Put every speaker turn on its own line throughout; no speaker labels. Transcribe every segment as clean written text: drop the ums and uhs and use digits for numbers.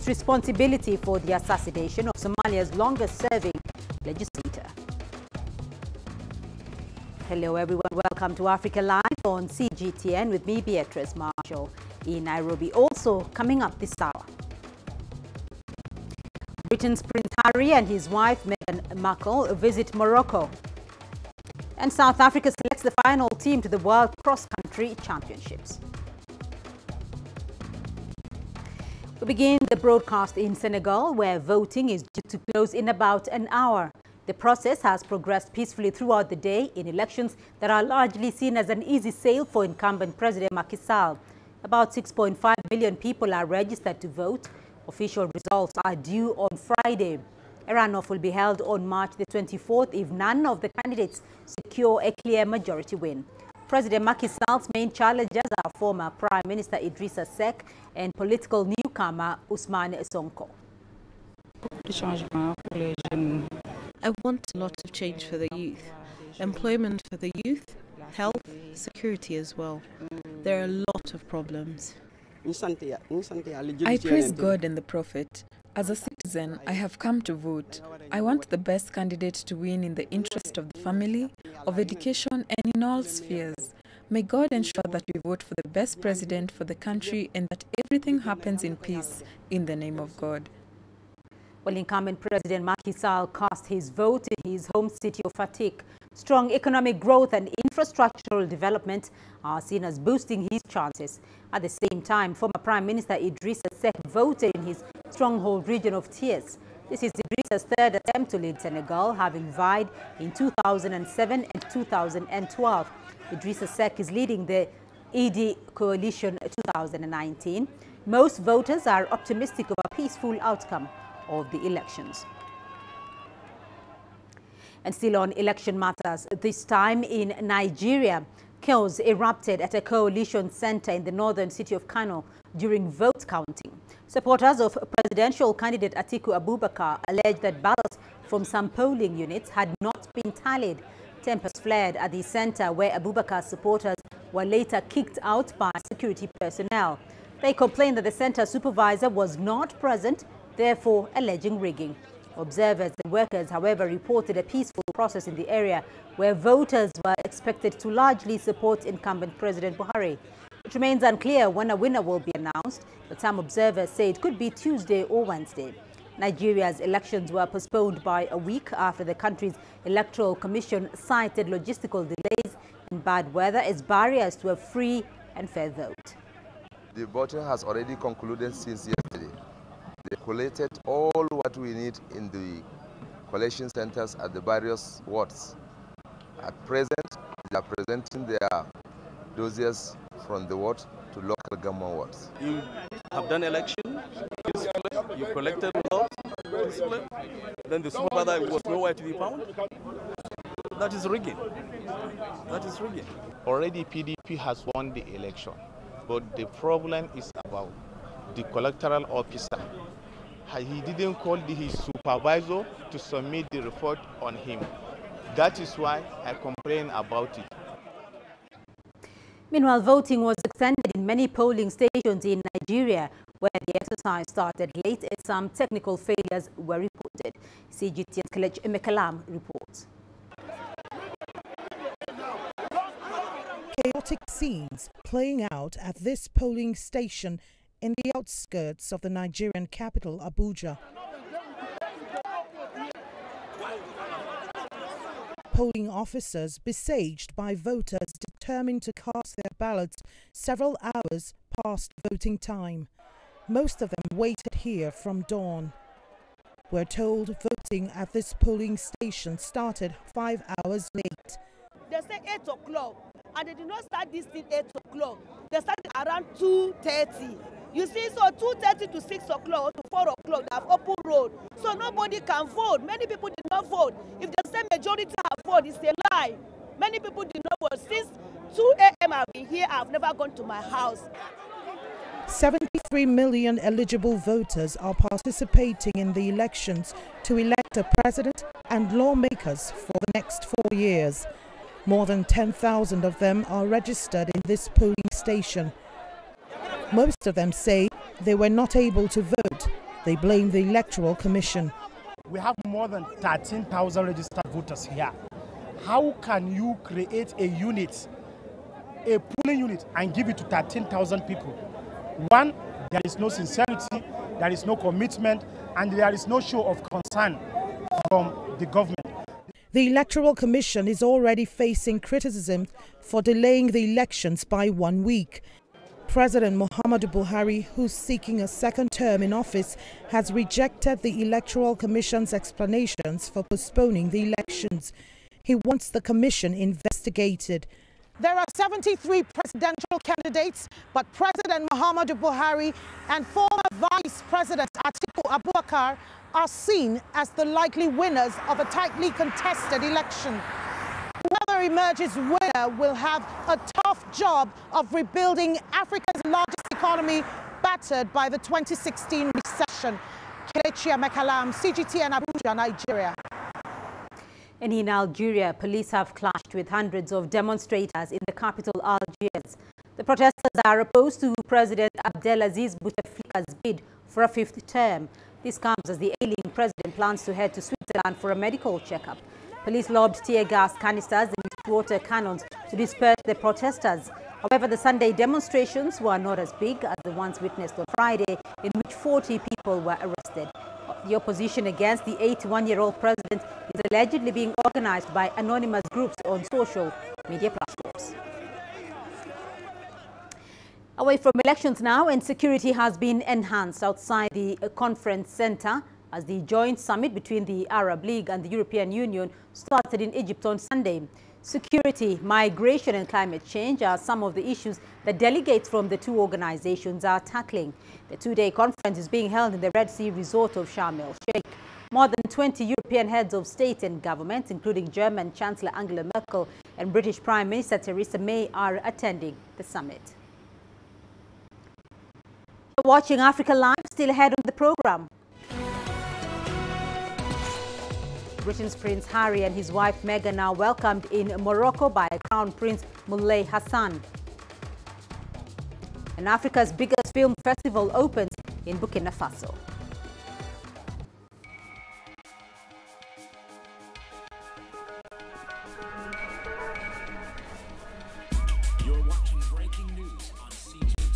its responsibility for the assassination of Somalia's longest-serving legislator. Hello everyone, welcome to Africa Live on CGTN with me, Beatrice Marshall, in Nairobi. Also coming up this hour, Britain's Prince Harry and his wife Meghan Markle visit Morocco. And South Africa selects the final team to the World Cross-Country Championships. We begin the broadcast in Senegal, where voting is due to close in about an hour. The process has progressed peacefully throughout the day in elections that are largely seen as an easy sale for incumbent President Macky Sall. About 6.5 million people are registered to vote. Official results are due on Friday. A runoff will be held on March the 24th if none of the candidates secure a clear majority win. President Macky Sall's main challengers are former Prime Minister Idrissa Seck and political newcomer Ousmane Sonko.
I want a lot of change for the youth, employment for the youth, health, security as well. There are a lot of problems.
I praise God and the Prophet. As a citizen, I have come to vote. I want the best candidate to win in the interest of the family, of education and in all spheres. May God ensure that we vote for the best president for the country and that everything happens in peace in the name of God.
Well, incumbent President Macky Sall cast his vote in his home city of Fatick. Strong economic growth and infrastructural development are seen as boosting his chances. At the same time, former Prime Minister Idrissa Seck voted in his stronghold region of Thiès. This is Idrissa's third attempt to lead Senegal, having vied in 2007 and 2012. Idrissa Seck is leading the ED coalition 2019. Most voters are optimistic of a peaceful outcome of the elections. And still on election matters, this time in Nigeria, chaos erupted at a coalition center in the northern city of Kano during vote counting. Supporters of presidential candidate Atiku Abubakar alleged that ballots from some polling units had not been tallied. Tempers flared at the center, where Abubakar's supporters were later kicked out by security personnel. They complained that the center supervisor was not present, therefore alleging rigging. Observers and workers, however, reported a peaceful process in the area where voters were expected to largely support incumbent President Buhari. It remains unclear when a winner will be announced, but some observers say it could be Tuesday or Wednesday. Nigeria's elections were postponed by a week after the country's electoral commission cited logistical delays and bad weather as barriers to a free and fair vote.
The voting has already concluded since yesterday. They collated all what we need in the collation centers at the various wards. At present, they are presenting their dossiers from the ward to local government wards.
You have done election, you collected results, then the supervisor was nowhere to be found. That is rigging. That is rigging.
Already PDP has won the election, but the problem is about the electoral officer. He didn't call his supervisor to submit the report on him. That is why I complain about it.
Meanwhile, voting was extended in many polling stations in Nigeria, where the exercise started late and some technical failures were reported. CGTN's Kelechi Emekalam reports.
Chaotic scenes playing out at this polling station in the outskirts of the Nigerian capital, Abuja. Polling officers besieged by voters determined to cast their ballots several hours past voting time. Most of them waited here from dawn. We're told voting at this polling station started 5 hours late.
They say 8 o'clock, and they did not start this till 8 o'clock. They started around 2:30. You see, so 2:30 to 6 o'clock to 4 o'clock, they have open road. So nobody can vote. Many people did not vote. If the same majority have voted, it's a lie. Many people did not vote. Since 2 a.m. I've been here, I've never gone to my house.
73 million eligible voters are participating in the elections to elect a president and lawmakers for the next 4 years. More than 10,000 of them are registered in this polling station. Most of them say they were not able to vote They blame the Electoral Commission.
We have more than 13,000 registered voters here. How can you create a unit, a polling unit, and give it to 13,000 people? One, there is no sincerity, there is no commitment, and there is no show of concern from the government.
The Electoral Commission is already facing criticism for delaying the elections by 1 week. President Muhammadu Buhari, who's seeking a second term in office, has rejected the Electoral Commission's explanations for postponing the elections. He wants the commission investigated. There are 73 presidential candidates, but President Muhammadu Buhari and former Vice President Atiku Abubakar are seen as the likely winners of a tightly contested election. Whoever emerges winner will have a tough job of rebuilding Africa's largest economy battered by the 2016 recession. Kelechi Mekalam, CGTN Abuja, Nigeria.
And in Algeria, police have clashed with hundreds of demonstrators in the capital, Algiers. The protesters are opposed to President Abdelaziz Bouteflika's bid for a 5th term. This comes as the ailing president plans to head to Switzerland for a medical checkup. Police lobbed tear gas canisters and water cannons to disperse the protesters. However, the Sunday demonstrations were not as big as the ones witnessed on Friday, in which 40 people were arrested. The opposition against the 81-year-old president is allegedly being organized by anonymous groups on social media platforms. Away from elections now, and security has been enhanced outside the conference center as the joint summit between the Arab League and the European Union started in Egypt on Sunday. Security, migration and climate change are some of the issues that delegates from the two organizations are tackling. The two-day conference is being held in the Red Sea resort of Sharm el-Sheikh. More than 20 European heads of state and government, including German Chancellor Angela Merkel and British Prime Minister Theresa May, are attending the summit. You're watching Africa Live, still ahead on the program. Britain's Prince Harry and his wife Meghan are welcomed in Morocco by Crown Prince Moulay Hassan. And Africa's biggest film festival opens in Burkina Faso.
You're watching breaking news on CGTN.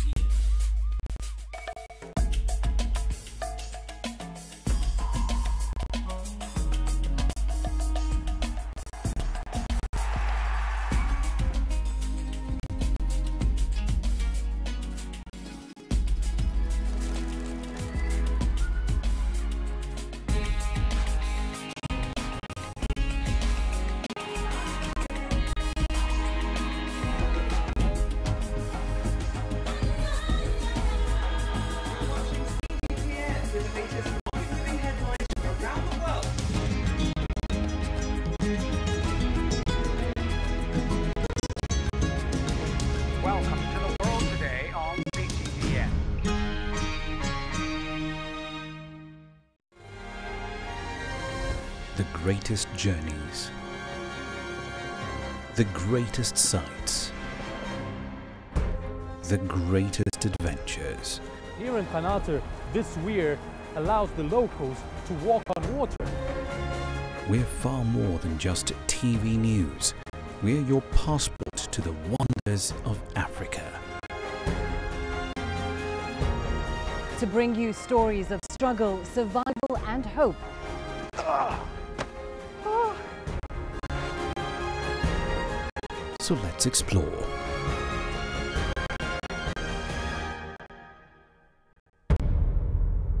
Welcome to the world today on CGTN.
The greatest journeys, the greatest sights, the greatest adventures.
Here in Panther, this weir allows the locals to walk on water.
We're far more than just TV news. We're your passport to the wonders of Africa.
To bring you stories of struggle, survival and hope.
So let's explore.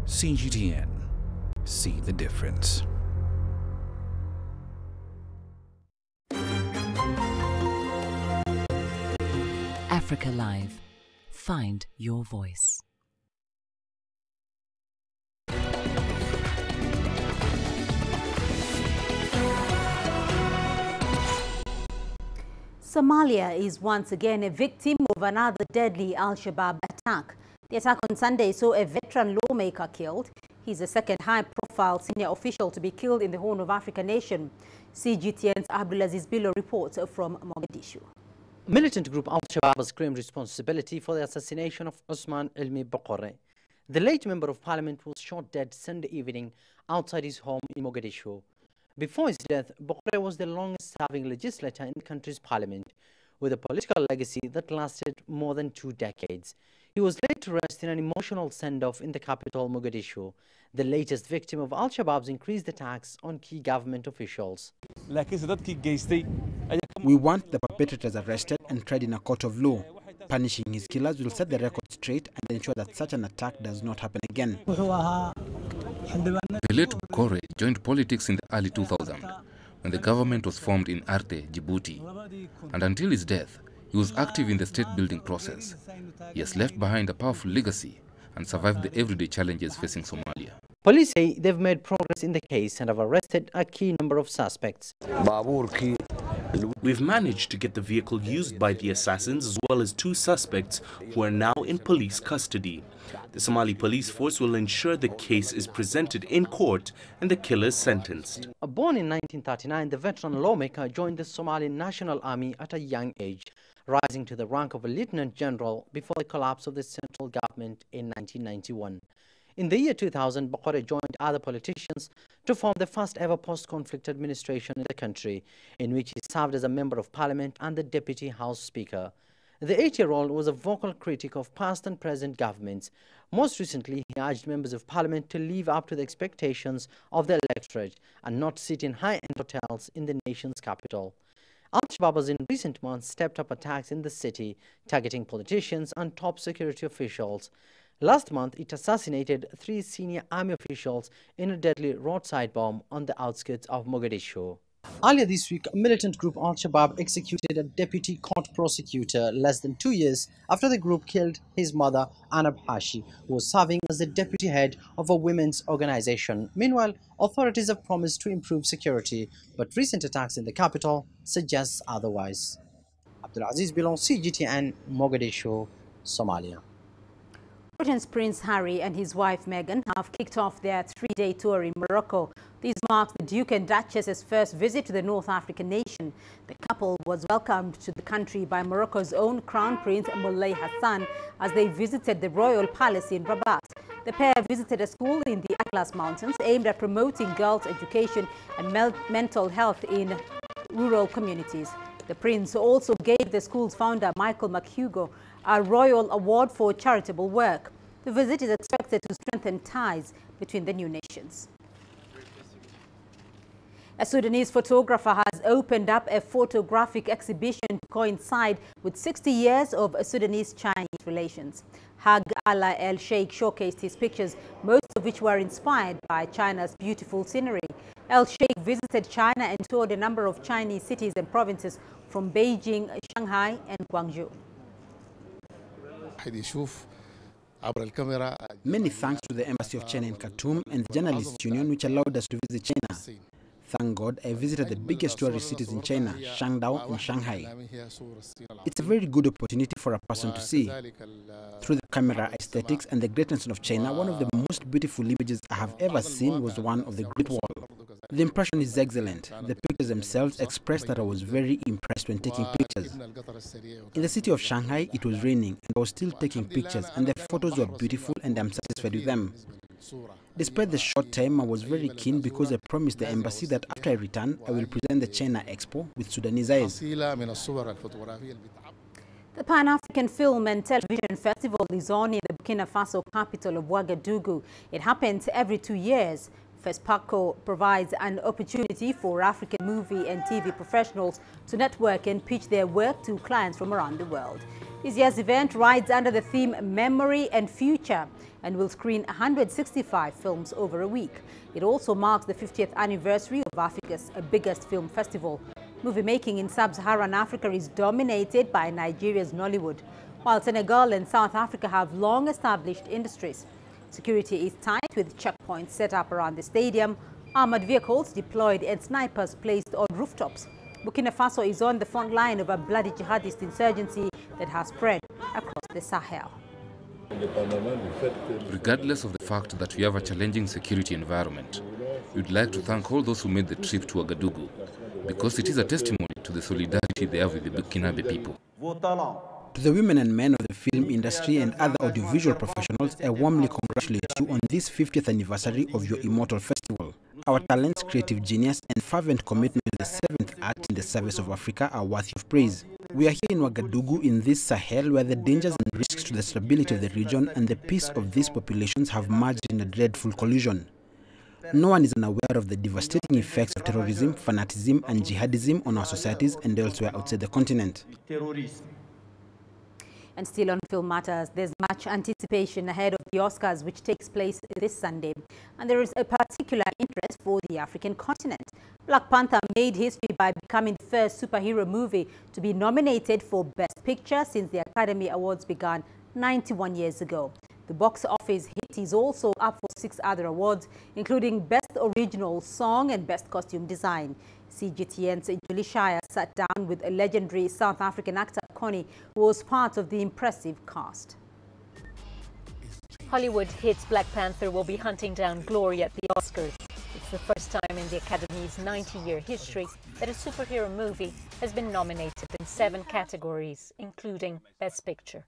CGTN. See the difference.
Africa Live. Find your voice.
Somalia is once again a victim of another deadly Al-Shabaab attack. The attack on Sunday saw a veteran lawmaker killed. He's the second high-profile senior official to be killed in the Horn of Africa nation. CGTN's Abdulaziz Bilo reports from Mogadishu.
Militant group Al-Shabaab has claimed responsibility for the assassination of Usman Ilmi Bokore, The late member of parliament was shot dead Sunday evening outside his home in Mogadishu. Before his death, Bokore was the longest-serving legislator in the country's parliament, with a political legacy that lasted more than 2 decades. He was laid to rest in an emotional send-off in the capital, Mogadishu, the latest victim of Al-Shabaab's increased attacks on key government officials.
We want the perpetrators arrested and tried in a court of law. Punishing his killers will set the record straight and ensure that such an attack does not happen again.
The late Bokore joined politics in the early 2000s when the government was formed in Arte, Djibouti. And until his death, he was active in the state-building process. He has left behind a powerful legacy and survived the everyday challenges facing Somalia.
Police say they've made progress in the case and have arrested a key number of suspects.
We've managed to get the vehicle used by the assassins as well as 2 suspects who are now in police custody. The Somali police force will ensure the case is presented in court and the killers sentenced.
Born in 1939, the veteran lawmaker joined the Somali National Army at a young age, rising to the rank of a lieutenant general before the collapse of the central government in 1991. In the year 2000, Bokore joined other politicians to form the first ever post-conflict administration in the country, in which he served as a member of parliament and the deputy house speaker. The 8-year-old was a vocal critic of past and present governments. Most recently, he urged members of parliament to live up to the expectations of the electorate and not sit in high-end hotels in the nation's capital. Al-Shabaab has in recent months stepped up attacks in the city, targeting politicians and top security officials. Last month, it assassinated 3 senior army officials in a deadly roadside bomb on the outskirts of Mogadishu. Earlier this week, militant group Al-Shabaab executed a deputy court prosecutor less than 2 years after the group killed his mother, Anab Hashi, who was serving as the deputy head of a women's organization. Meanwhile, authorities have promised to improve security, but recent attacks in the capital suggest otherwise. Abdulaziz Bilon, CGTN, Mogadishu, Somalia.
Britain's Prince Harry and his wife Meghan have kicked off their 3-day tour in Morocco. This marks the Duke and Duchess's first visit to the North African nation. The couple was welcomed to the country by Morocco's own Crown Prince Moulay Hassan as they visited the royal palace in Rabat. The pair visited a school in the Atlas Mountains aimed at promoting girls' education and mental health in rural communities. The prince also gave the school's founder, Michael McHugo, a royal award for charitable work. The visit is expected to strengthen ties between the new nations. A Sudanese photographer has opened up a photographic exhibition to coincide with 60 years of Sudanese-Chinese relations. Hag Allah El Sheikh showcased his pictures, most of which were inspired by China's beautiful scenery. El Sheikh visited China and toured a number of Chinese cities and provinces from Beijing, Shanghai and Guangzhou.
Many thanks to the Embassy of China in Khartoum and the Journalists Union, which allowed us to visit China. Thank God I visited the biggest tourist cities in China, Shangdao and Shanghai. It's a very good opportunity for a person to see. Through the camera aesthetics and the greatness of China, one of the most beautiful images I have ever seen was one of the Great Wall. The impression is excellent. The pictures themselves expressed that I was very impressed when taking pictures. In the city of Shanghai, it was raining and I was still taking pictures, and the photos were beautiful and I'm satisfied with them. Despite the short time, I was very keen because I promised the embassy that after I return, I will present the China Expo with Sudanese eyes.
The Pan-African Film and Television Festival is on in the Burkina Faso capital of Ouagadougou. It happens every 2 years. FESPACO provides an opportunity for African movie and TV professionals to network and pitch their work to clients from around the world. This year's event rides under the theme Memory and Future and will screen 165 films over a week. It also marks the 50th anniversary of Africa's biggest film festival. Movie making in sub-Saharan Africa is dominated by Nigeria's Nollywood, while Senegal and South Africa have long established industries. Security is tight with checkpoints set up around the stadium, armored vehicles deployed and snipers placed on rooftops. Burkina Faso is on the front line of a bloody jihadist insurgency that has spread across the Sahel.
Regardless of the fact that we have a challenging security environment, we would like to thank all those who made the trip to Ouagadougou, because it is a testimony to the solidarity they have with the Burkinabe people.
To To the women and men of the film industry and other audiovisual professionals, I warmly congratulate you on this 50th anniversary of your immortal festival. Our talents, creative genius, and fervent commitment to the seventh act in the service of Africa are worthy of praise. We are here in Ouagadougou in this Sahel where the dangers and risks to the stability of the region and the peace of these populations have merged in a dreadful collision. No one is unaware of the devastating effects of terrorism, fanaticism, and jihadism on our societies and elsewhere outside the continent.
And still on film matters, there's much anticipation ahead of the Oscars, which takes place this Sunday. And there is a particular interest for the African continent. Black Panther made history by becoming the first superhero movie to be nominated for Best Picture since the Academy Awards began 91 years ago. The box office hit is also up for 6 other awards, including Best Original Song and Best Costume Design. CGTN's Julie Shire sat down with a legendary South African actor, Connie, who was part of the impressive cast.
Hollywood hits Black Panther will be hunting down glory at the Oscars. It's the first time in the Academy's 90-year history that a superhero movie has been nominated in 7 categories, including Best Picture.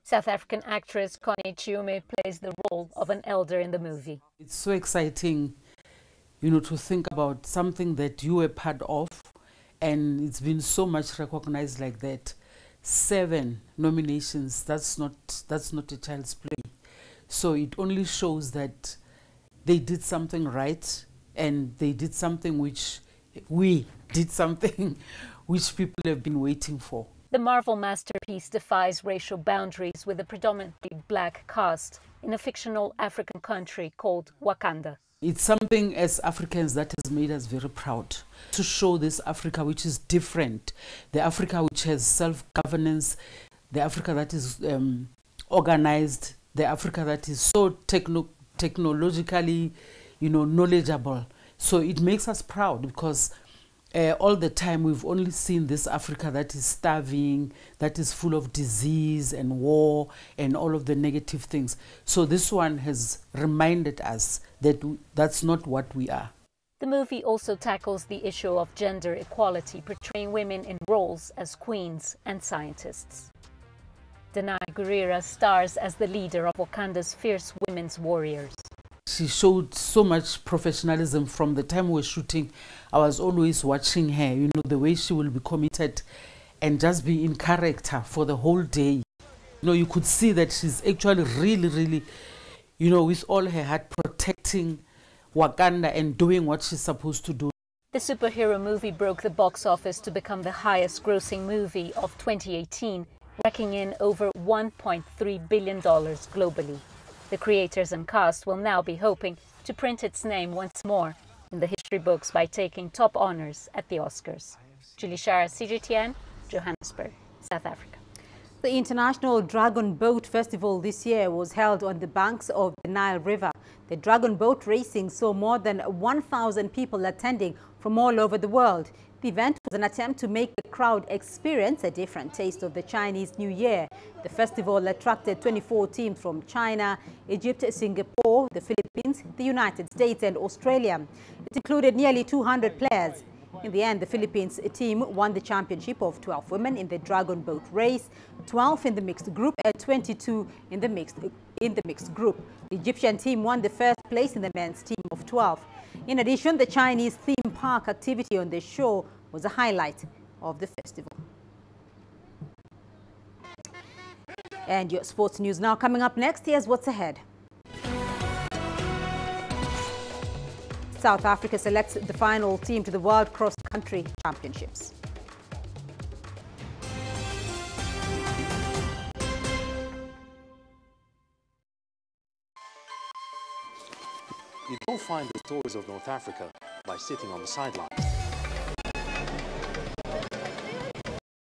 South African actress Connie Chiume plays the role of an elder in the movie.
It's so exciting, you know, to think about something that you were part of, and it's been so much recognized like that. 7 nominations, that's not a child's play. So it only shows that they did something right, and they did something which we did something which people have been waiting for.
The Marvel masterpiece defies racial boundaries with a predominantly black cast in a fictional African country called Wakanda.
It's something as Africans that has made us very proud to show this Africa which is different, the Africa which has self-governance, the Africa that is organized, the Africa that is so technologically, you know, knowledgeable. So it makes us proud because all the time we've only seen this Africa that is starving, that is full of disease and war and all of the negative things. So this one has reminded us that that's not what we are.
The movie also tackles the issue of gender equality, portraying women in roles as queens and scientists. Danai Gurira stars as the leader of Wakanda's fierce women's warriors.
She showed so much professionalism from the time we were shooting. I was always watching her, you know, the way she will be committed and just be in character for the whole day. You know, you could see that she's actually really, you know, with all her heart protecting Wakanda and doing what she's supposed to do.
The superhero movie broke the box office to become the highest grossing movie of 2018, raking in over $1.3 billion globally. The creators and cast will now be hoping to print its name once more in the history books by taking top honors at the Oscars. Julie Shara, CGTN, Johannesburg, South Africa.
The International Dragon Boat Festival this year was held on the banks of the Nile River. The dragon boat racing saw more than 1,000 people attending from all over the world. The event was an attempt to make the crowd experience a different taste of the Chinese New Year. The festival attracted 24 teams from China, Egypt, Singapore, the Philippines, the United States and Australia. It included nearly 200 players. In the end, the Philippines team won the championship of 12 women in the dragon boat race, 12 in the mixed group and 22 in the mixed group. The Egyptian team won the first place in the men's team of 12. In addition, the Chinese theme park activity on the show was a highlight of the festival. And your sports news now coming up next. Here's what's ahead. South Africa selects the final team to the World Cross Country Championships.
You don't find the stories of North Africa by sitting on the sidelines.